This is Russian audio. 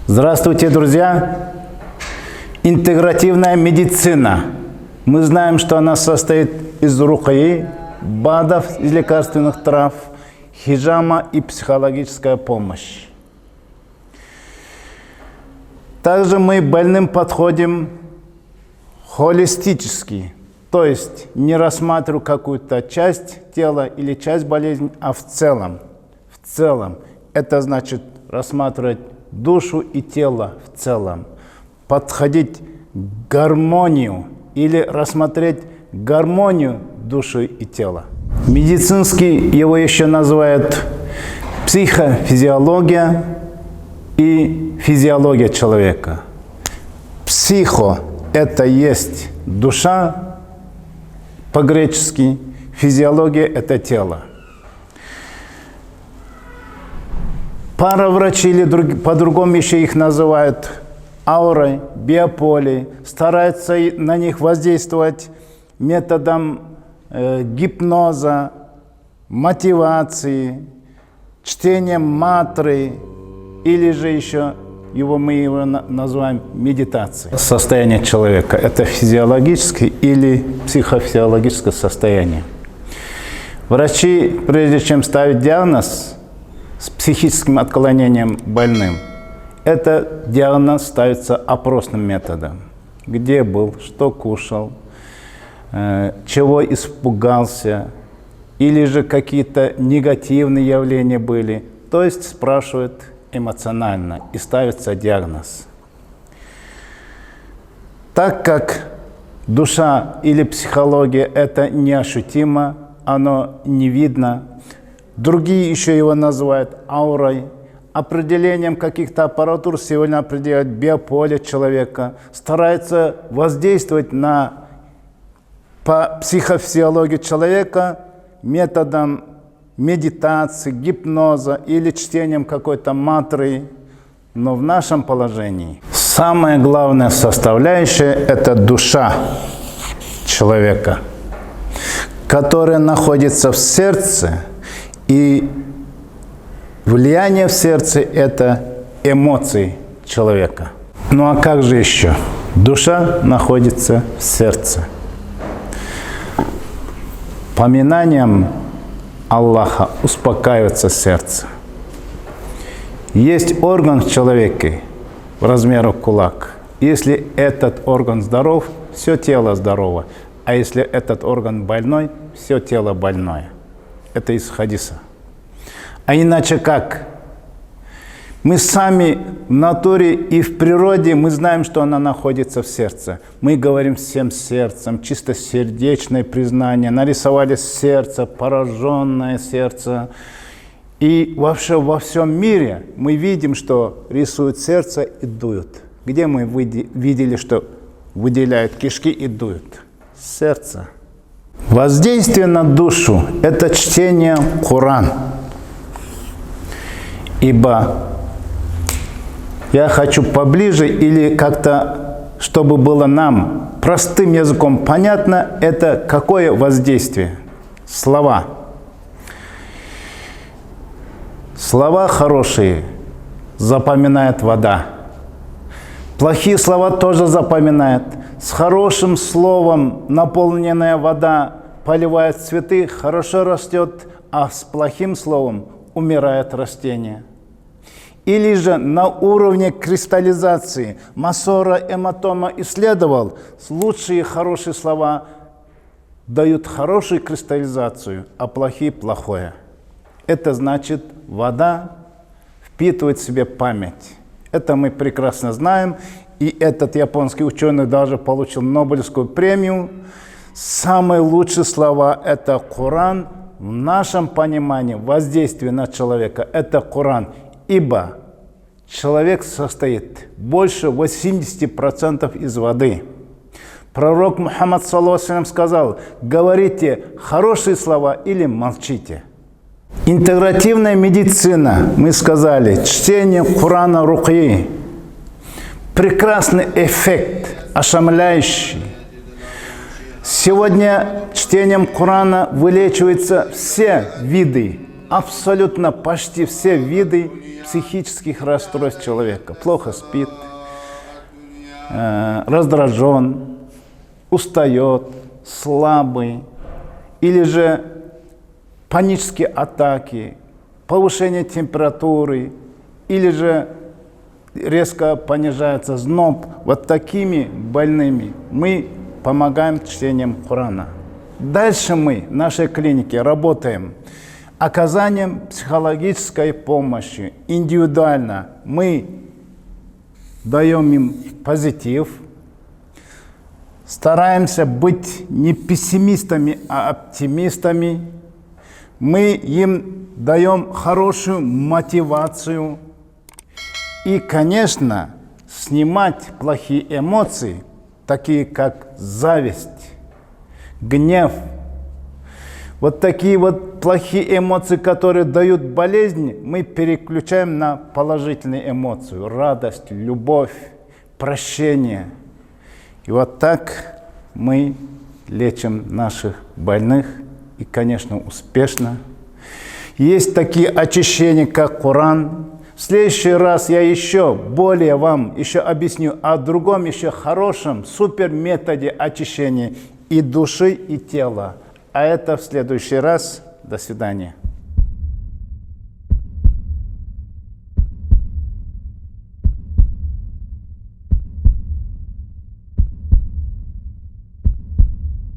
Здравствуйте, друзья! Интегративная медицина. Мы знаем, что она состоит из рукаи, БАДов, из лекарственных трав, хиджама и психологическая помощь. Также мы больным подходим холистически, то есть не рассматривая какую-то часть тела или часть болезни, а в целом. В целом. Это значит рассматривать душу и тело в целом. Подходить к гармонию или рассмотреть гармонию души и тела. Медицински его еще называют психофизиология и физиология человека. Психо – это есть душа по-гречески, физиология – это тело. Параврачи или по-другому еще их называют аурой, биополей, стараются на них воздействовать методом гипноза, мотивации, чтением мантры, или же еще мы его называем медитацией. Состояние человека – это физиологическое или психофизиологическое состояние. Врачи, прежде чем ставить диагноз с психическим отклонением больным, этот диагноз ставится опросным методом. Где был, что кушал, чего испугался, или же какие-то негативные явления были. То есть спрашивают эмоционально и ставится диагноз. Так как душа или психология – это неощутимо, оно не видно, другие еще его называют аурой, определением каких-то аппаратур сегодня определяют биополе человека, стараются воздействовать по психофизиологии человека методом медитации, гипноза или чтением какой-то мантры. Но в нашем положении самая главная составляющая – это душа человека, которая находится в сердце, и влияние в сердце – это эмоции человека. Ну а как же еще? Душа находится в сердце. Поминанием Аллаха успокаивается сердце. Есть орган в человеке в размере кулак. Если этот орган здоров, все тело здорово. А если этот орган больной, все тело больное. Это из хадиса. А иначе как? Мы сами в натуре и в природе, мы знаем, что она находится в сердце. Мы говорим всем сердцем, чистосердечное признание, нарисовали сердце, пораженное сердце. И вообще во всем мире мы видим, что рисуют сердце и дуют. Где мы видели, что выделяют кишки и дуют? Сердце. Воздействие на душу – это чтение Коран. Ибо я хочу поближе или как-то, чтобы было нам простым языком понятно, это какое воздействие? Слова. Слова хорошие запоминает вода. Плохие слова тоже запоминает. С хорошим словом наполненная вода поливает цветы, хорошо растет, а с плохим словом умирает растение. Или же на уровне кристаллизации Масора Эматома исследовал, лучшие хорошие слова дают хорошую кристаллизацию, а плохие – плохое. Это значит, вода впитывает в себе память. Это мы прекрасно знаем, и этот японский ученый даже получил Нобелевскую премию. Самые лучшие слова – это Коран. В нашем понимании воздействие на человека – это Коран. Ибо человек состоит больше 80% из воды. Пророк Мухаммад ﷺ сказал: говорите хорошие слова или молчите. Интегративная медицина, мы сказали, чтение Корана рукьи. Прекрасный эффект, ошеломляющий. Сегодня чтением Корана вылечиваются все виды абсолютно почти все виды психических расстройств человека. Плохо спит, раздражен, устает, слабый, или же панические атаки, повышение температуры, или же резко понижается зноб. Вот такими больными мы помогаем чтением Корана. Дальше мы в нашей клинике работаем оказанием психологической помощи. Индивидуально мы даем им позитив, стараемся быть не пессимистами, а оптимистами. Мы им даем хорошую мотивацию. И, конечно, снимать плохие эмоции, такие как зависть, гнев. Вот такие вот плохие эмоции, которые дают болезнь, мы переключаем на положительные эмоции. Радость, любовь, прощение. И вот так мы лечим наших больных. И, конечно, успешно. Есть такие очищения, как Коран. В следующий раз я еще более вам объясню о другом, еще хорошем, супер методе очищения и души, и тела. А это в следующий раз. До свидания.